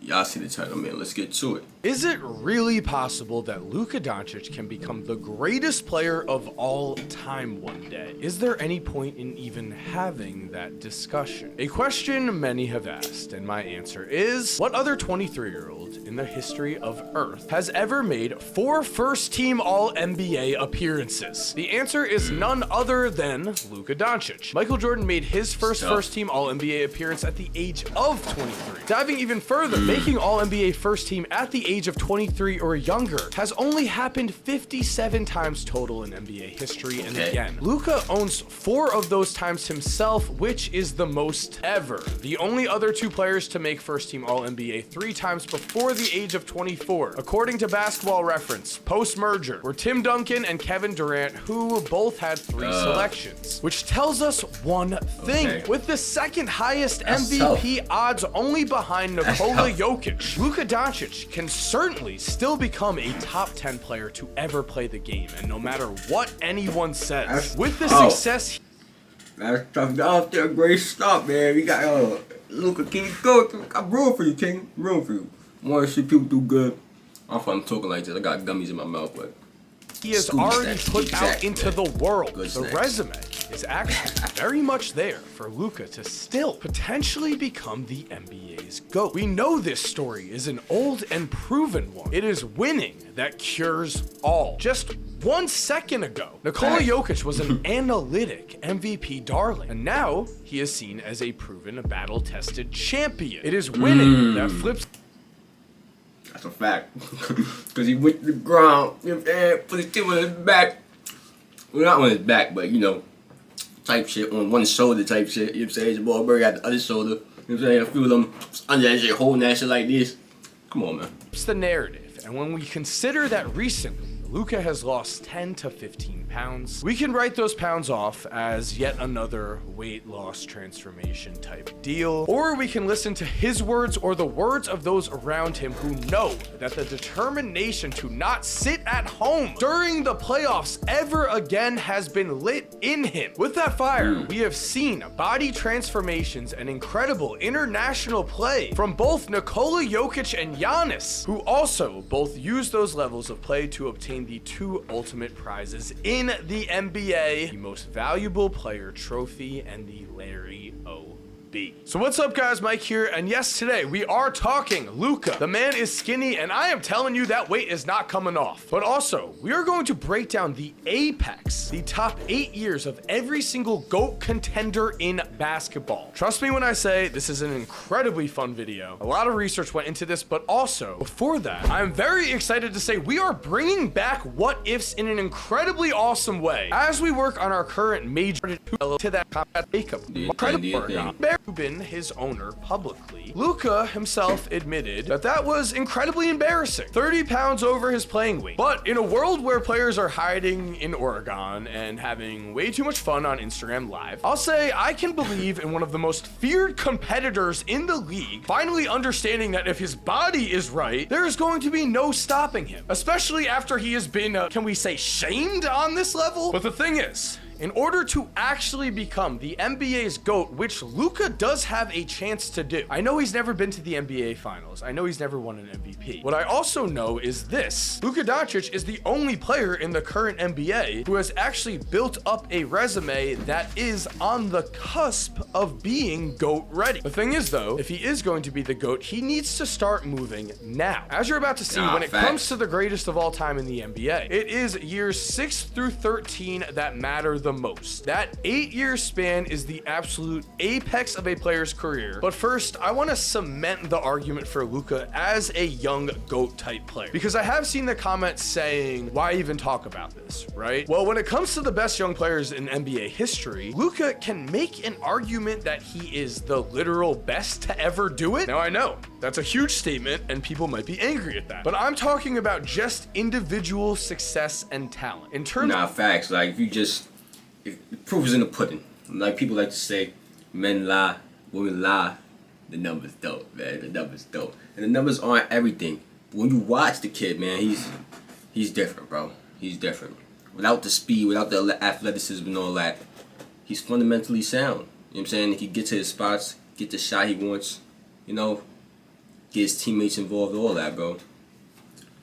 Y'all see the title, man. Let's get to it. Is it really possible that Luka Doncic can become the greatest player of all time one day? Is there any point in even having that discussion? A question many have asked, and my answer is, what other 23-year-old in the history of Earth has ever made 4 first-team All-NBA appearances? The answer is none other than Luka Doncic. Michael Jordan made his first-team All-NBA appearance at the age of 23. Diving even further, making All-NBA first team at the age of 23 or younger has only happened 57 times total in NBA history, and again, Luka owns 4 of those times himself, which is the most ever. The only other 2 players to make first team All-NBA 3 times before the age of 24, according to Basketball Reference, post-merger, were Tim Duncan and Kevin Durant, who both had 3 selections, which tells us one thing. With the second highest MVP odds only behind Nikola Jokic, Luka Doncic can certainly still become a top 10 player to ever play the game, and no matter what anyone says, with the success. That's tough. Off there, great stuff, man. We got Luka, King. Go. I'm rooting for you, King. I'm rooting for you. I want to see people do good. I'm talking like this. I got gummies in my mouth, but he has already put out into the world. The resume is actually very much there for Luka to still potentially become the NBA's GOAT. We know this story is an old and proven one. It is winning that cures all. Just 1 second ago, Nikola Jokic was an analytic MVP darling, and now he is seen as a proven battle-tested champion. It is winning that flips. That's a fact. Because he went to the ground, you know what I'm saying, put his chin on his back. Well, not on his back, but, you know, type shit, on one shoulder type shit, you know what I'm saying? His ball got the other shoulder, you know what I'm saying? A few of them under that shit, holding that shit like this. Come on, man. It's the narrative, and when we consider that recently, Luka has lost 10 to 15 pounds. We can write those pounds off as yet another weight loss transformation type deal, or we can listen to his words or the words of those around him who know that the determination to not sit at home during the playoffs ever again has been lit in him. With that fire, we have seen body transformations and incredible international play from both Nikola Jokic and Giannis, who also both use those levels of play to obtain the 2 ultimate prizes in the NBA, the Most Valuable Player Trophy and the Larry O. So what's up, guys? Mike here, and yes, today we are talking Luka. The man is skinny, and I am telling you that weight is not coming off. But also, we are going to break down the apex, the top 8 years of every single GOAT contender in basketball. Trust me when I say this is an incredibly fun video. A lot of research went into this, but also, before that, I'm very excited to say we are bringing back what ifs in an incredibly awesome way as we work on our current major to that combat makeup. Been his owner publicly. Luka himself admitted that was incredibly embarrassing. 30 pounds over his playing weight. But in a world where players are hiding in Oregon and having way too much fun on Instagram Live, I'll say I can believe in one of the most feared competitors in the league finally understanding that if his body is right, there is going to be no stopping him, especially after he has been, can we say, shamed on this level? But the thing is, in order to actually become the NBA's GOAT, which Luka does have a chance to do. I know he's never been to the NBA Finals. I know he's never won an MVP. What I also know is this. Luka Doncic is the only player in the current NBA who has actually built up a resume that is on the cusp of being GOAT ready. The thing is, though, if he is going to be the GOAT, he needs to start moving now. As you're about to see, when it comes to the greatest of all time in the NBA, it is years 6 through 13 that matter the most. That 8-year span is the absolute apex of a player's career. But first, I want to cement the argument for Luka as a young GOAT type player, because I have seen the comments saying, why even talk about this, right? Well, when it comes to the best young players in NBA history, Luka can make an argument that he is the literal best to ever do it. Now, I know that's a huge statement and people might be angry at that, but I'm talking about just individual success and talent. In terms of facts, like if you just, the proof is in the pudding. Like people like to say, men lie, women lie. The numbers dope, man. The numbers dope, and the numbers aren't everything. But when you watch the kid, man, he's different, bro. He's different. Without the speed, without the athleticism and all that, he's fundamentally sound. You know what I'm saying? He can get to his spots, get the shot he wants. You know, get his teammates involved, all that, bro.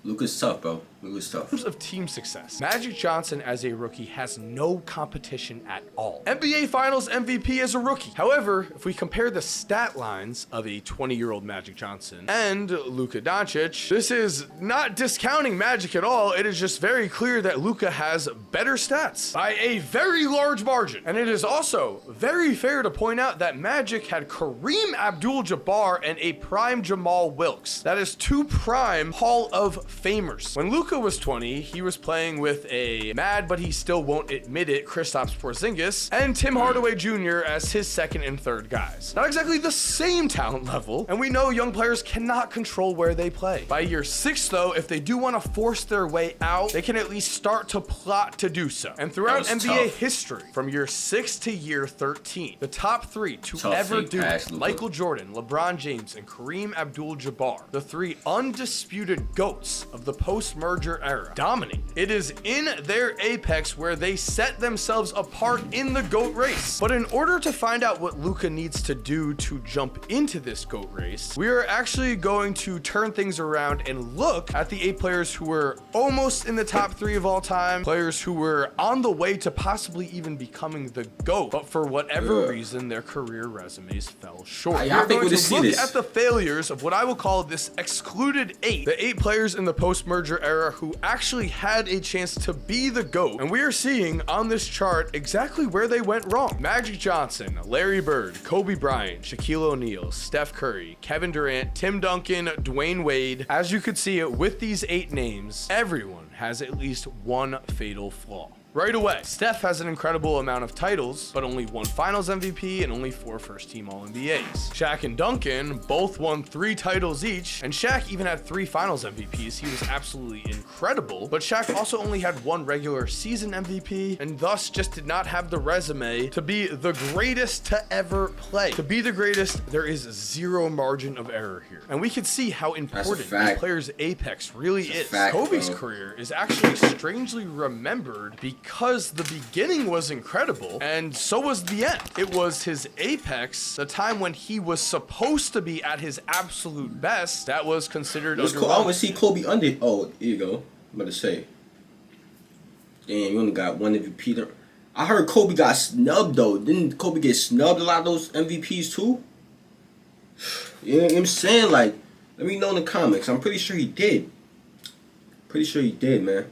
Luka's tough, bro. Luka's tough. In terms of team success, Magic Johnson as a rookie has no competition at all. NBA Finals MVP as a rookie. However, if we compare the stat lines of a 20-year-old Magic Johnson and Luka Doncic, this is not discounting Magic at all. It is just very clear that Luka has better stats by a very large margin. And it is also very fair to point out that Magic had Kareem Abdul-Jabbar and a prime Jamal Wilkes. That is 2 prime Hall of Famers. When Luka was 20, he was playing with a mad, but he still won't admit it, Kristaps Porzingis, and Tim Hardaway Jr. as his second and third guys. Not exactly the same talent level, and we know young players cannot control where they play. By year 6, though, if they do want to force their way out, they can at least start to plot to do so. And throughout NBA history, from year 6 to year 13, the top 3 to ever do it, Michael Jordan, LeBron James, and Kareem Abdul-Jabbar, the 3 undisputed GOATs of the post-merger era, dominate. It is in their apex where they set themselves apart in the GOAT race. But in order to find out what Luka needs to do to jump into this GOAT race, we are actually going to turn things around and look at the 8 players who were almost in the top 3 of all time, players who were on the way to possibly even becoming the GOAT, but for whatever reason, their career resumes fell short. We are going to look at the failures of what I will call this excluded 8, the 8 players in the post-merger era who actually had a chance to be the GOAT. And we are seeing on this chart exactly where they went wrong. Magic Johnson, Larry Bird, Kobe Bryant, Shaquille O'Neal, Steph Curry, Kevin Durant, Tim Duncan, Dwayne Wade. As you could see, with these 8 names, everyone has at least one fatal flaw. Right away, Steph has an incredible amount of titles, but only 1 Finals MVP and only 4 first-team All-NBAs. Shaq and Duncan both won 3 titles each, and Shaq even had 3 Finals MVPs. He was absolutely incredible, but Shaq also only had 1 regular season MVP, and thus just did not have the resume to be the greatest to ever play. To be the greatest, there is 0 margin of error here. And we can see how important this player's apex really is. Kobe's career is actually strangely remembered because the beginning was incredible and so was the end. It was his apex, the time when he was supposed to be at his absolute best, that was considered underwhelming. I want to see Kobe under. Oh, here you go. I'm about to say. Damn, you only got 1 MVP. I heard Kobe got snubbed though. Didn't Kobe get snubbed a lot of those MVPs too? You know what I'm saying? Like, let me know in the comments. I'm pretty sure he did. Pretty sure he did, man.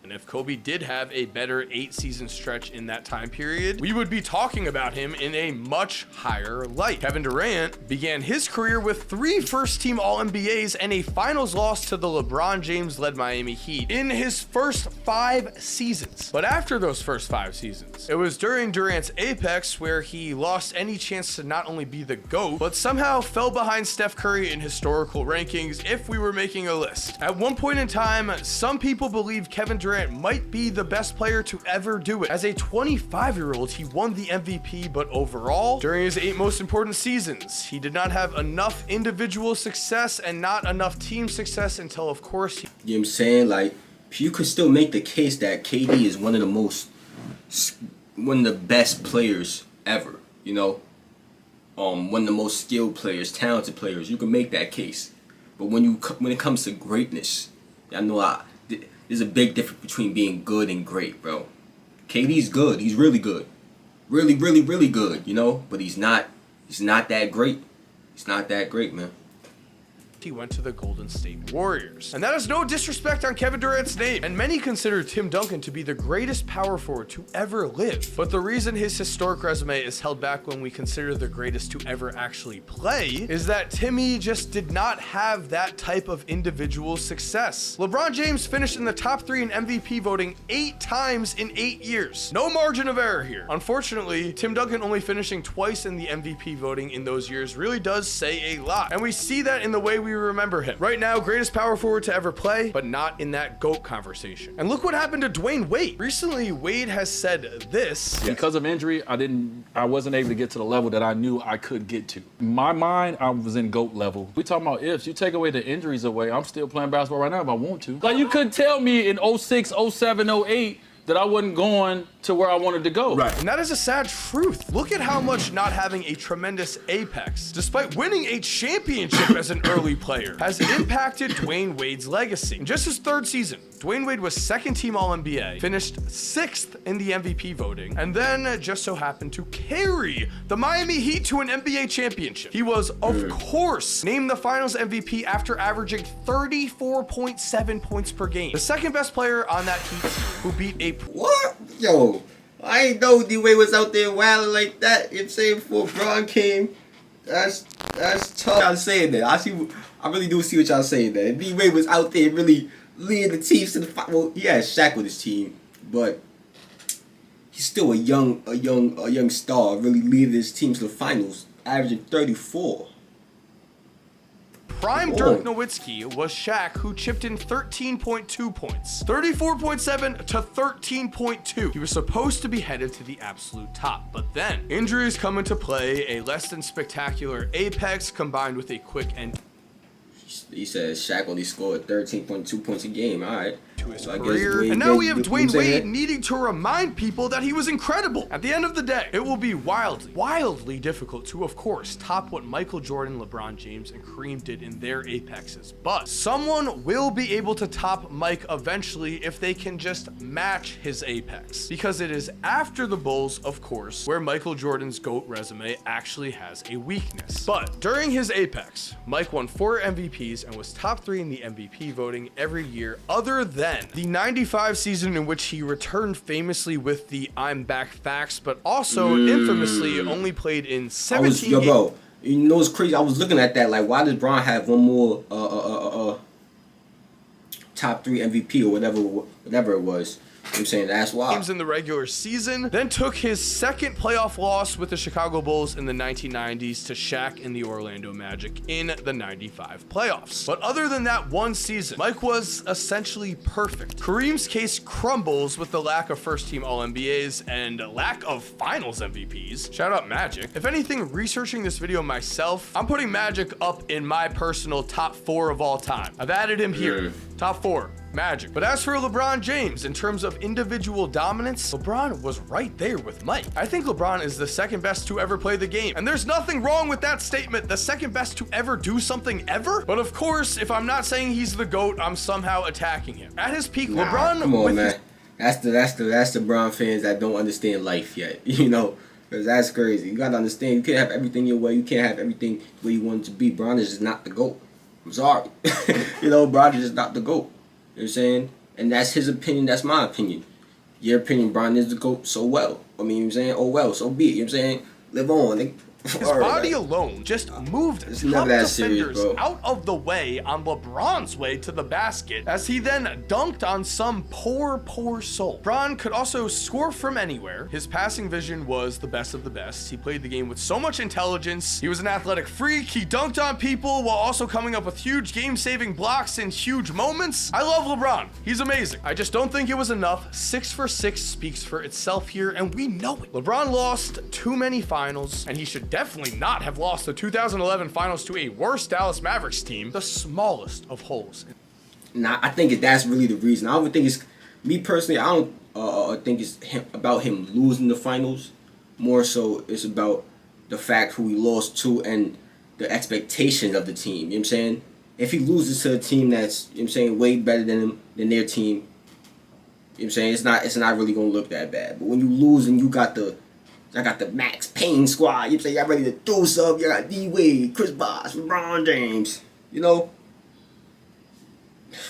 And if Kobe did have a better 8-season stretch in that time period, we would be talking about him in a much higher light. Kevin Durant began his career with 3 first-team All-NBAs and a finals loss to the LeBron James-led Miami Heat in his first 5 seasons. But after those first 5 seasons, it was during Durant's apex where he lost any chance to not only be the GOAT, but somehow fell behind Steph Curry in historical rankings if we were making a list. At one point in time, some people believed Kevin Durant might be the best player to ever do it. As a 25-year-old, he won the MVP, but overall, during his 8 most important seasons, he did not have enough individual success and not enough team success until, of course, you know what I'm saying? Like, you could still make the case that KD is one of the best players ever, you know? One of the most skilled players, talented players. You can make that case. But when it comes to greatness, I know there's a big difference between being good and great, bro. KD's good. He's really good. Really, really, really good, you know? But he's not that great. He's not that great, man. He went to the Golden State Warriors. And that is no disrespect on Kevin Durant's name. And many consider Tim Duncan to be the greatest power forward to ever live. But the reason his historic resume is held back when we consider the greatest to ever actually play is that Timmy just did not have that type of individual success. LeBron James finished in the top 3 in MVP voting 8 times in 8 years. No margin of error here. Unfortunately, Tim Duncan only finishing twice in the MVP voting in those years really does say a lot. And we see that in the way we remember him. Right now, greatest power forward to ever play, but not in that GOAT conversation. And look what happened to Dwayne Wade. Recently, Wade has said this. Because of injury, I wasn't able to get to the level that I knew I could get to. In my mind, I was in GOAT level. We talking about ifs. You take away the injuries away, I'm still playing basketball right now if I want to. Like, you couldn't tell me in 06, 07, 08 that I wasn't going to where I wanted to go. Right. And that is a sad truth. Look at how much not having a tremendous apex, despite winning a championship as an early player, has impacted Dwayne Wade's legacy. In just his 3rd season, Dwayne Wade was 2nd team All-NBA, finished 6th in the MVP voting, and then just so happened to carry the Miami Heat to an NBA championship. He was, of course, named the Finals MVP after averaging 34.7 points per game. The 2nd best player on that Heat team, who beat a... What? Yo, I ain't know D-Wade was out there wilding like that. You know what I'm saying? Before Bron came. That's tough. Y'all saying that. I really do see what y'all saying there. D-Wade was out there really leading the teams to the fight. Well, he had Shaq with his team, but he's still a young star, really leading his team to the finals, averaging 34. Prime Dirk Nowitzki was Shaq, who chipped in 13.2 points, 34.7 to 13.2. He was supposed to be headed to the absolute top, but then injuries come into play, a less than spectacular apex combined with a quick end. He says Shaq only scored 13.2 points a game. All right. To his career. And now we have Dwayne Wade needing to remind people that he was incredible. At the end of the day, it will be wildly difficult to, of course, top what Michael Jordan, LeBron James, and Kareem did in their apexes. But someone will be able to top Mike eventually if they can just match his apex. Because it is after the Bulls, of course, where Michael Jordan's GOAT resume actually has a weakness. But during his apex, Mike won 4 MVPs and was top 3 in the MVP voting every year other than the 95 season in which he returned famously with the I'm back facts, but also infamously only played in 17 games. Bro, you know what's crazy? I was looking at that, like, why does Bron have one more top 3 MVP or whatever it was? I'm saying that's why. Games in the regular season, then took his 2nd playoff loss with the Chicago Bulls in the 1990s to Shaq and the Orlando Magic in the 95 playoffs. But other than that one season, Mike was essentially perfect. Kareem's case crumbles with the lack of first-team All-NBAs and lack of Finals MVPs. Shout out Magic. If anything, researching this video myself, I'm putting Magic up in my personal top 4 of all time. I've added him here. Top 4. Magic. But as for LeBron James, in terms of individual dominance, LeBron was right there with Mike. I think LeBron is the 2nd best to ever play the game. And there's nothing wrong with that statement, the 2nd best to ever do something ever. But of course, if I'm not saying he's the GOAT, I'm somehow attacking him. At his peak, LeBron... Come on, man. That's the Bron fans that don't understand life yet. You know? Because that's crazy. You got to understand, you can't have everything your way. You can't have everything the way you want it to be. Bron is just not the GOAT. I'm sorry. You know, Bron is just not the GOAT. You know what I'm saying? And that's his opinion, that's my opinion. Your opinion, Bron is the GOAT, so well. I mean, you know what I'm saying? Oh well, so be it. You know what I'm saying? Live on. His body alone just moved top defenders out of the way on LeBron's way to the basket as he then dunked on some poor soul. LeBron could also score from anywhere. His passing vision was the best of the best. He played the game with so much intelligence. He was an athletic freak. He dunked on people while also coming up with huge game-saving blocks in huge moments. I love LeBron. He's amazing. I just don't think it was enough. 6 for 6 speaks for itself here, and we know it. LeBron lost too many finals, and he should definitely not have lost the 2011 finals to a worse Dallas Mavericks team, the smallest of holes. Nah, I think that's really the reason. I don't think it's, me personally, I don't think it's about him losing the finals. More so, it's about the fact who he lost to and the expectations of the team. You know what I'm saying? If he loses to a team that's, you know what I'm saying, way better than him, than their team, you know what I'm saying, it's not really going to look that bad. But when you lose and you got the Max Payne squad, you know what I'm saying, y'all ready to do something, you got D-Wade, Chris Bosh, LeBron James, you know,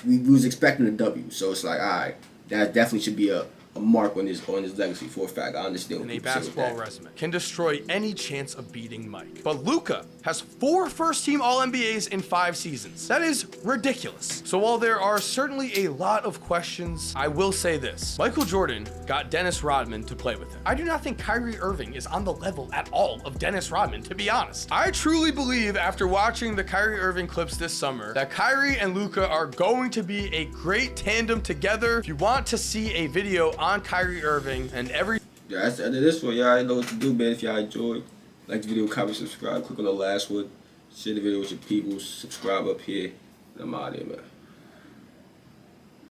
we was expecting a W, so it's like, alright, that definitely should be a mark on his legacy for a fact. I understand. And a basketball resume can destroy any chance of beating Mike. But Luka has 4 first-team All-NBAs in 5 seasons. That is ridiculous. So while there are certainly a lot of questions, I will say this. Michael Jordan got Dennis Rodman to play with him. I do not think Kyrie Irving is on the level at all of Dennis Rodman, to be honest. I truly believe after watching the Kyrie Irving clips this summer that Kyrie and Luka are going to be a great tandem together. If you want to see a video on Kyrie Irving and every... Yeah, that's the end of this one. Y'all know what to do, man. If y'all enjoyed, like the video, comment, subscribe, click on the last one, share the video with your people, subscribe up here, and I'm out of here, man.